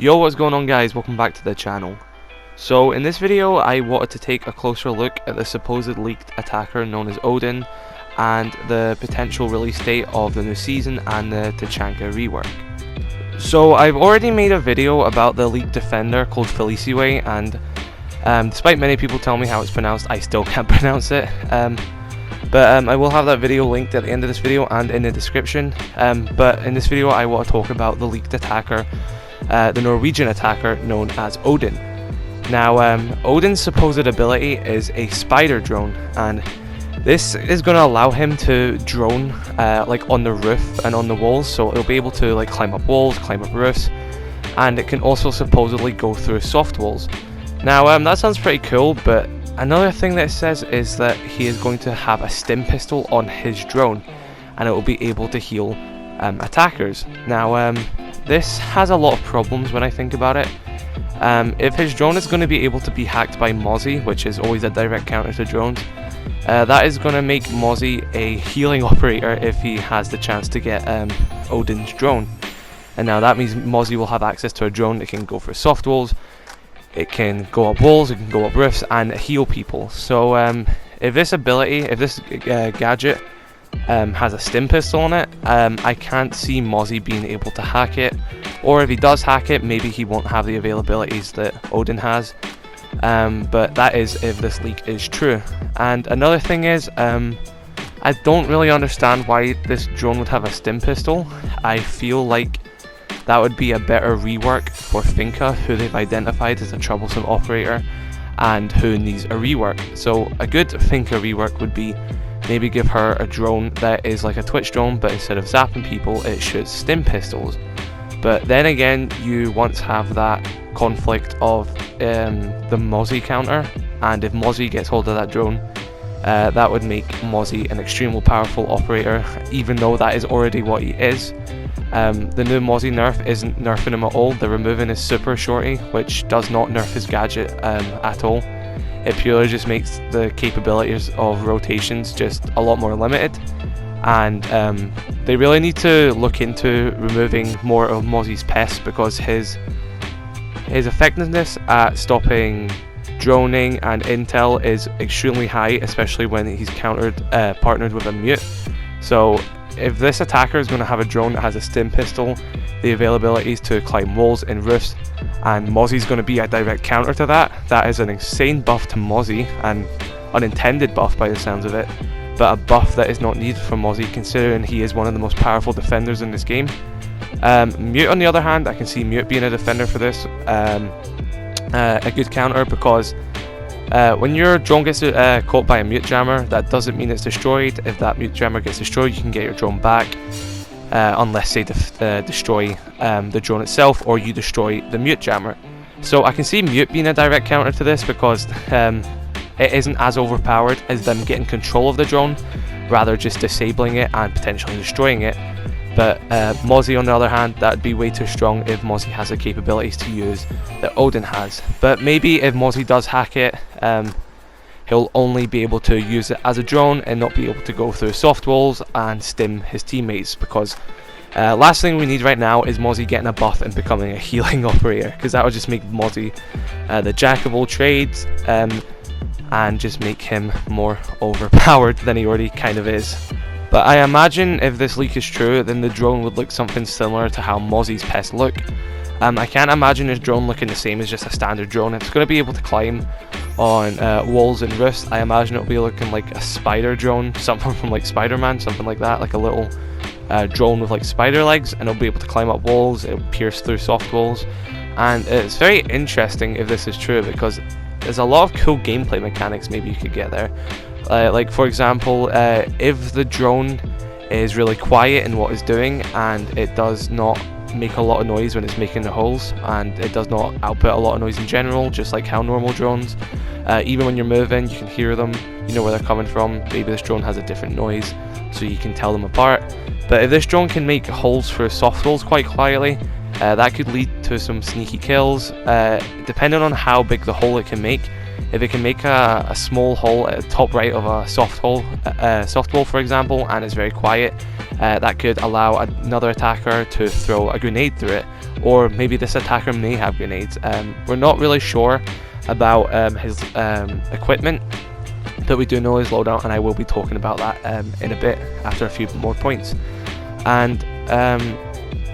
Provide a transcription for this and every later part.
Yo, what's going on guys, welcome back to the channel. So in this video I wanted to take a closer look at the supposed leaked attacker known as Odin and the potential release date of the new season and the Tachanka rework. So I've already made a video about the leaked defender called Feliciwe, and despite many people telling me how it's pronounced, I still can't pronounce it. But I will have that video linked at the end of this video and in the description. But in this video I want to talk about the leaked attacker, the Norwegian attacker known as Odin. Now Odin's supposed ability is a spider drone, and this is going to allow him to drone like on the roof and on the walls, so it'll be able to like climb up walls, climb up roofs, and it can also supposedly go through soft walls. Now that sounds pretty cool, but another thing that it says is that he is going to have a stim pistol on his drone, and it will be able to heal attackers. Now this has a lot of problems when I think about it. If his drone is going to be able to be hacked by Mozzie, which is always a direct counter to drones, that is going to make Mozzie a healing operator if he has the chance to get Odin's drone. And now that means Mozzie will have access to a drone that can go for soft walls, it can go up walls, it can go up roofs and heal people. So if this ability, if this gadget has a stim pistol on it, I can't see Mozzie being able to hack it, or if he does hack it, maybe he won't have the availabilities that Odin has. But that is if this leak is true. And another thing is, I don't really understand why this drone would have a stim pistol. I feel like that would be a better rework for Finka, who they've identified as a troublesome operator and who needs a rework. So a good Finka rework would be maybe give her a drone that is like a Twitch drone, but instead of zapping people it shoots stim pistols. But then again, you once have that conflict of the Mozzie counter, and if Mozzie gets hold of that drone, that would make Mozzie an extremely powerful operator, even though that is already what he is. The new Mozzie nerf isn't nerfing him at all. They're removing his super shorty, which does not nerf his gadget at all. It purely just makes the capabilities of rotations just a lot more limited, and they really need to look into removing more of Mozzie's pests, because his effectiveness at stopping droning and intel is extremely high, especially when he's partnered with a mute. So if this attacker is going to have a drone that has a stim pistol, the availabilities to climb walls and roofs, and Mozzie's going to be a direct counter to that, that is an insane buff to Mozzie, and unintended buff by the sounds of it, but a buff that is not needed for Mozzie considering he is one of the most powerful defenders in this game. Mute on the other hand, I can see Mute being a defender for this, a good counter, because when your drone gets caught by a mute jammer, that doesn't mean it's destroyed. If that mute jammer gets destroyed, you can get your drone back, unless they destroy the drone itself, or you destroy the mute jammer. So I can see Mute being a direct counter to this, because it isn't as overpowered as them getting control of the drone, rather just disabling it and potentially destroying it. But Mozzie on the other hand, that would be way too strong if Mozzie has the capabilities to use that Odin has. But maybe if Mozzie does hack it, he'll only be able to use it as a drone and not be able to go through soft walls and stim his teammates, because last thing we need right now is Mozzie getting a buff and becoming a healing operator, because that would just make Mozzie the jack of all trades, and just make him more overpowered than he already kind of is. But I imagine if this leak is true, then the drone would look something similar to how Mozzie's pests look. I can't imagine his drone looking the same as just a standard drone. It's going to be able to climb on walls and roofs. I imagine it'll be looking like a spider drone, something from like Spider-Man, something like that, like a little drone with like spider legs, and it'll be able to climb up walls, it'll pierce through soft walls. And it's very interesting if this is true, because there's a lot of cool gameplay mechanics maybe you could get there. Like for example, if the drone is really quiet in what it's doing and it does not make a lot of noise when it's making the holes, and it does not output a lot of noise in general, just like how normal drones, even when you're moving you can hear them, you know where they're coming from. Maybe this drone has a different noise so you can tell them apart. But if this drone can make holes for soft walls quite quietly, that could lead to some sneaky kills. Depending on how big the hole it can make, If it can make a small hole at the top right of a softball, for example, and it's very quiet, that could allow another attacker to throw a grenade through it. Or maybe this attacker may have grenades. We're not really sure about his equipment, but we do know his loadout, and I will be talking about that in a bit after a few more points. And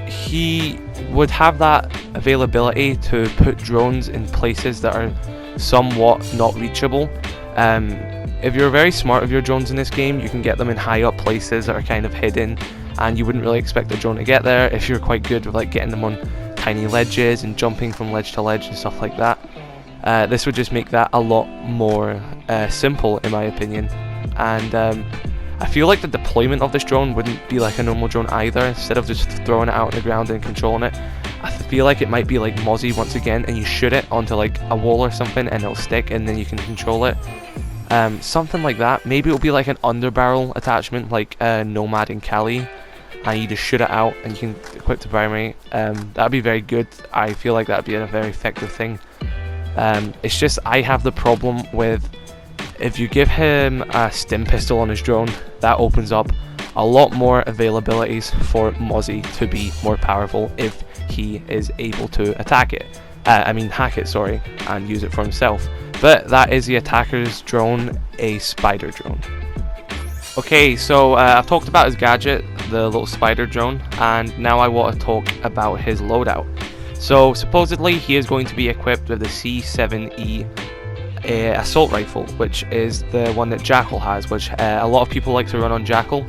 he would have that availability to put drones in places that are somewhat not reachable. If you're very smart with your drones in this game, you can get them in high up places that are kind of hidden, and you wouldn't really expect the drone to get there if you're quite good with like getting them on tiny ledges and jumping from ledge to ledge and stuff like that. This would just make that a lot more simple, in my opinion. And I feel like the deployment of this drone wouldn't be like a normal drone either. Instead of just throwing it out on the ground and controlling it, I feel like it might be like Mozzie once again, and you shoot it onto like a wall or something and it'll stick, and then you can control it. Something like that. Maybe it'll be like an underbarrel attachment, like Nomad in Cali, and you just shoot it out and you can equip the primary. That'd be very good. I feel like that'd be a very effective thing. It's just I have the problem with, if you give him a stim pistol on his drone, that opens up a lot more availabilities for Mozzie to be more powerful if he is able to hack it, sorry, and use it for himself. But that is the attacker's drone, a spider drone. Okay, so I've talked about his gadget, the little spider drone, and now I want to talk about his loadout. So supposedly he is going to be equipped with the C7E assault rifle, which is the one that Jackal has, which a lot of people like to run on Jackal.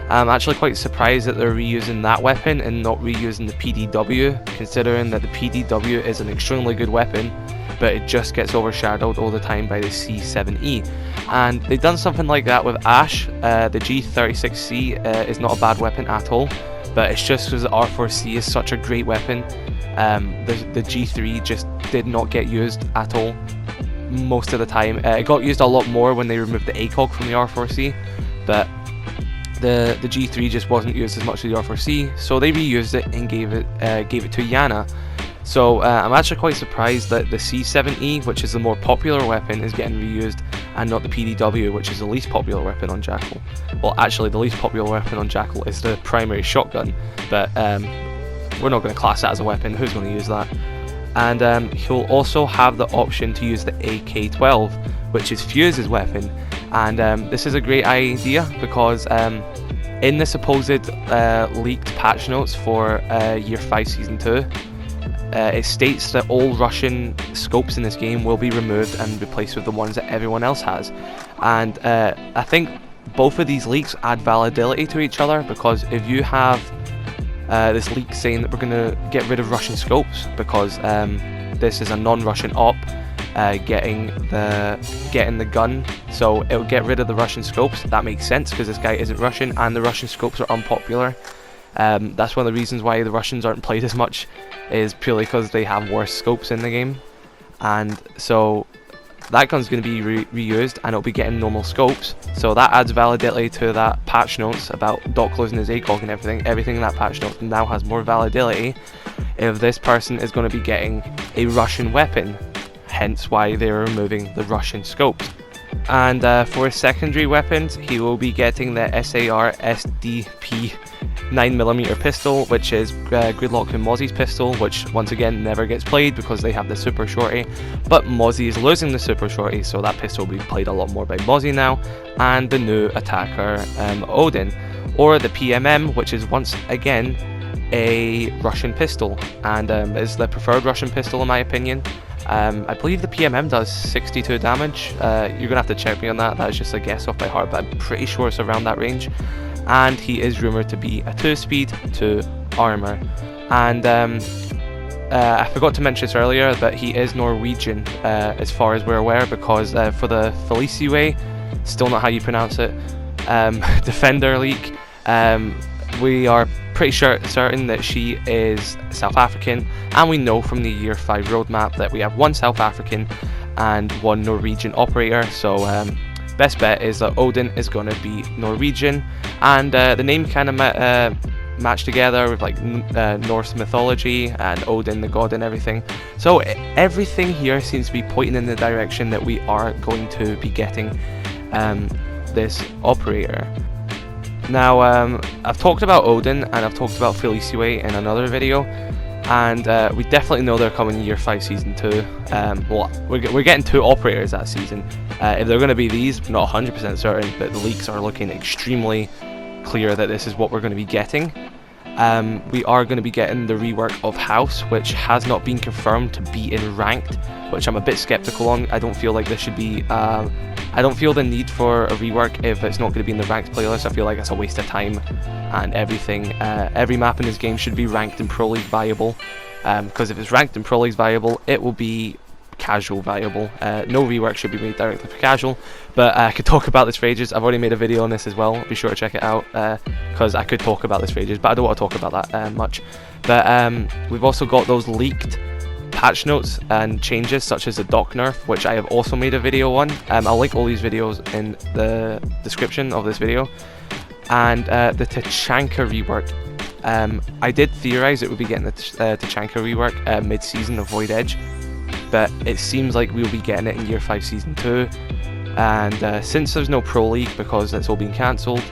I'm actually quite surprised that they're reusing that weapon and not reusing the PDW, considering that the PDW is an extremely good weapon, but it just gets overshadowed all the time by the C7E. And they've done something like that with Ash. The G36C is not a bad weapon at all, but it's just because the R4C is such a great weapon. The G3 just did not get used at all most of the time. It got used a lot more when they removed the ACOG from the R4C, but the G3 just wasn't used as much as the R4C, so they reused it and gave it to Yana. So I'm actually quite surprised that the C7E, which is the more popular weapon, is getting reused, and not the PDW, which is the least popular weapon on Jackal. Well, actually the least popular weapon on Jackal is the primary shotgun, but we're not going to class that as a weapon. Who's going to use that? And he'll also have the option to use the AK-12, which is Fuse's weapon. And this is a great idea because in the supposed leaked patch notes for Year 5 Season 2, it states that all Russian scopes in this game will be removed and replaced with the ones that everyone else has. And I think both of these leaks add validity to each other, because if you have this leak saying that we're going to get rid of Russian scopes because this is a non-Russian op getting the gun, so it'll get rid of the Russian scopes. That makes sense because this guy isn't Russian and the Russian scopes are unpopular. That's one of the reasons why the Russians aren't played as much, is purely because they have worse scopes in the game. And so that gun's going to be reused and it'll be getting normal scopes, so that adds validity to that patch notes about Doc losing his ACOG and everything in that patch notes now has more validity if this person is going to be getting a Russian weapon, hence why they're removing the Russian scopes. And for his secondary weapons, he will be getting the SAR SDP 9mm pistol, which is Gridlock and Mozzie's pistol, which once again never gets played because they have the Super Shorty, but Mozzie is losing the Super Shorty, so that pistol will be played a lot more by Mozzie now. And the new attacker Odin, or the PMM, which is once again a Russian pistol, and is the preferred Russian pistol in my opinion. I believe the PMM does 62 damage. You're gonna have to check me on that. That's just a guess off by heart, but I'm pretty sure it's around that range. And he is rumored to be a 2-speed, 2 armor. And I forgot to mention this earlier, but he is Norwegian as far as we're aware, because for the Felicity, still not how you pronounce it, Defender leak, we are pretty certain that she is South African, and we know from the Year 5 roadmap that we have one South African and one Norwegian operator, so best bet is that Odin is going to be Norwegian. And the name kind of match together with like Norse mythology and Odin, the god, and everything. So everything here seems to be pointing in the direction that we are going to be getting this operator. Now, I've talked about Odin and I've talked about Felicity in another video, and we definitely know they're coming in Year 5 Season 2. Well, we're getting 2 operators that season. If they're going to be these, not 100% certain, but the leaks are looking extremely clear that this is what we're going to be getting. We are going to be getting the rework of House, which has not been confirmed to be in Ranked, which I'm a bit skeptical on. I don't feel like this should be... I don't feel the need for a rework if it's not going to be in the Ranked playlist. I feel like it's a waste of time and everything. Every map in this game should be Ranked and Pro League viable, because if it's Ranked and Pro League viable, it will be casual viable. No rework should be made directly for casual, but I could talk about this for ages. I've already made a video on this as well. Be sure to check it out, because I could talk about this for ages, but I don't want to talk about that much. But we've also got those leaked patch notes and changes, such as the dock nerf, which I have also made a video on. I'll link all these videos in the description of this video. And the Tachanka rework. I did theorize it would be getting the Tachanka rework mid-season of Void Edge, but it seems like we'll be getting it in Year 5 Season 2. And since there's no Pro League because it's all been cancelled,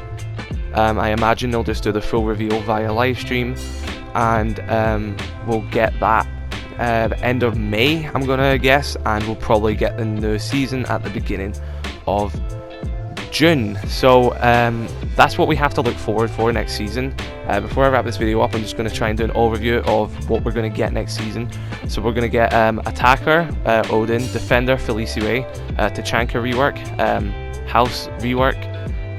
I imagine they'll just do the full reveal via live stream, and we'll get that the end of May, I'm gonna guess, and we'll probably get the new season at the beginning of June. So that's what we have to look forward for next season. Before I wrap this video up, I'm just going to try and do an overview of what we're going to get next season. So we're going to get Attacker, Odin, Defender, Felicity, Tachanka rework, House rework,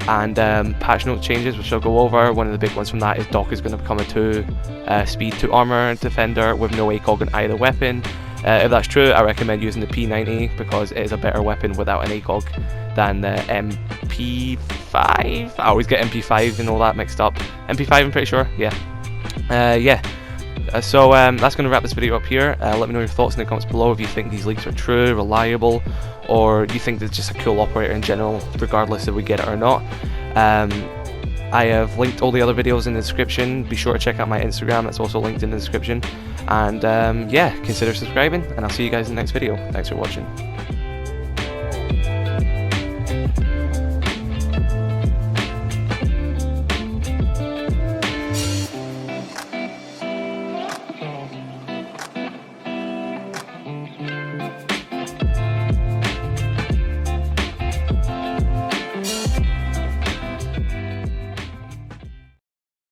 and patch note changes, which I'll go over. One of the big ones from that is Doc is going to become a 2 speed 2 armor defender with no ACOG on either weapon. If that's true, I recommend using the P90 because it is a better weapon without an ACOG than the MP5. I always get MP5 and all that mixed up. MP5, I'm pretty sure. Yeah. So that's going to wrap this video up here. Let me know your thoughts in the comments below if you think these leaks are true, reliable, or you think it's just a cool operator in general, regardless if we get it or not. I have linked all the other videos in the description. Be sure to check out my Instagram, that's also linked in the description. And yeah, consider subscribing, and I'll see you guys in the next video. Thanks for watching.